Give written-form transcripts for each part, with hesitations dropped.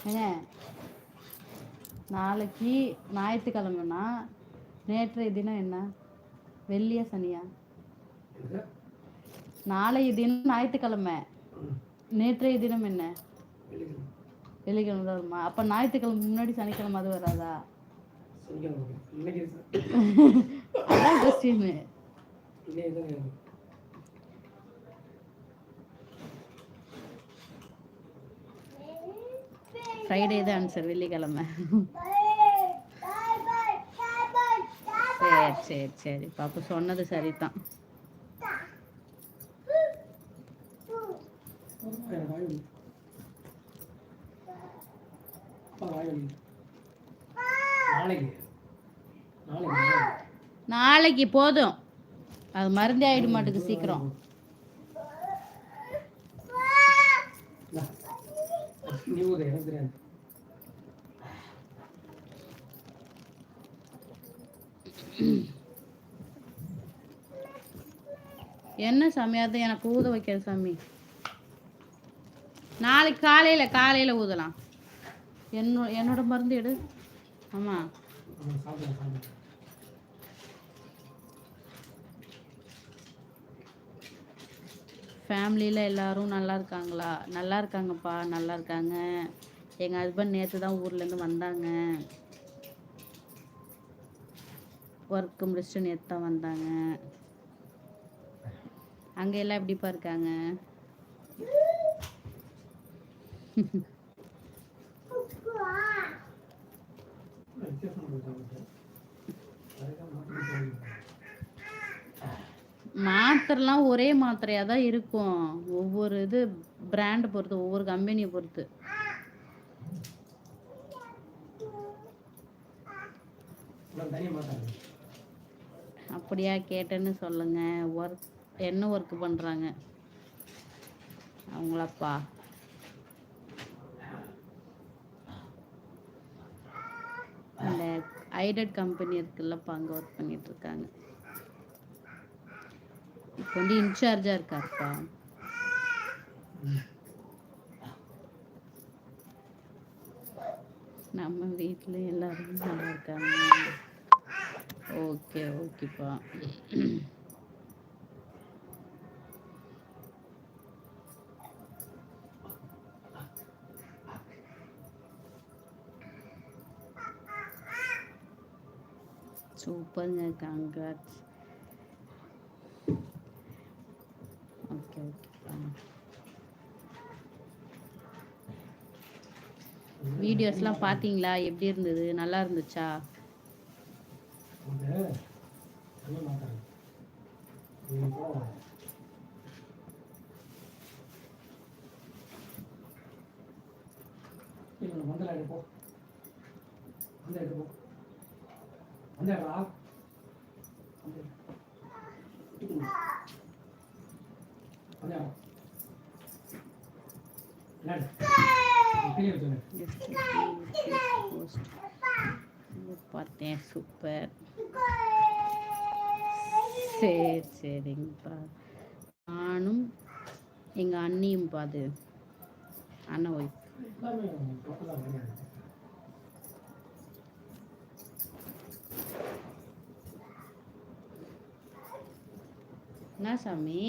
ஏங்க நாளைக்கு ஞாயிற்றுக்கிழமைனா நேற்றைய தினம் என்ன? வெள்ளியா சனியா? நாளைய தினம் ஞாயிற்றுக்கிழமை, நேற்றைய தினம் என்ன? வெள்ளிக்கிழமை தான் வருமா? அப்போ ஞாயிற்றுக்கிழமை முன்னாடி சனிக்கிழமை அது வராதா? அதான் கொஸ்டின். ஃப்ரைடே தான் ஆன்சர், வெள்ளிக்கிழமை. சரி சரி சரி பாப்பா சொன்னது சரிதான். நாளைக்கு போதும், அது மருந்தே ஆயிட மாட்டுக்கு சீக்கிரம். என்ன சாமி அது எனக்கு ஊத வைக்கிற சாமி? நாளைக்கு காலையில ஊதலாம். என்னோட மருந்து எடு. ஆமா ஃபேமிலியில் எல்லாரும் நல்லா இருக்காங்களா? நல்லா இருக்காங்கப்பா, நல்லா இருக்காங்க. எங்கள் ஹஸ்பண்ட் நேற்று தான் ஊர்லேருந்து வந்தாங்க. ஒர்க்கு முடிச்சுட்டு நேற்று தான் வந்தாங்க. அங்கே எல்லாம் எப்படிப்பா இருக்காங்க? மாத்திரைலாம் ஒரே மாத்திரையாக தான் இருக்கும். ஒவ்வொரு இது பிராண்டை பொறுத்து, ஒவ்வொரு கம்பெனியை பொறுத்து. அப்படியா கேட்டேன்னு சொல்லுங்க. என்ன ஒர்க் பண்ணுறாங்க அவங்களாப்பா? இந்த ஐடட் கம்பெனி இருக்குல்லப்பா, அங்கே ஒர்க் பண்ணிட்டு இருக்காங்க. இப்போ வந்து இன்சார்ஜாக இருக்காருப்பா. நம்ம வீட்டில் எல்லாரும் நல்லா இருக்காங்க. ஓகே ஓகேப்பா. சூப்பருங்க, காங்க்ராட்ஸ். ஓகே ஓகேப்பா. வீடியோஸ்லாம் பார்த்தீங்களா? எப்படி இருந்தது? நல்லா இருந்துச்சா? பார்த்தேன், சூப்பர். சரி சரிங்கப்பா. நானும் எங்கள் அண்ணியும் பாது அண்ணன் ஒய்ஃப். என்ன சாமி?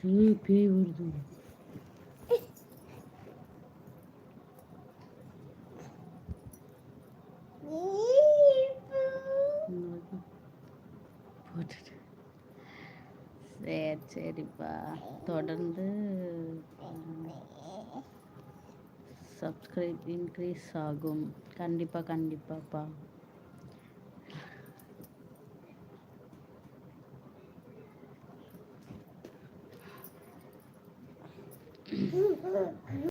ஐயோ பேய் வருது. சரி சரிப்பா, தொடர்ந்து சப்ஸ்கிரைப் இன்க்ரீஸ் ஆகும். கண்டிப்பாக கண்டிப்பாப்பா.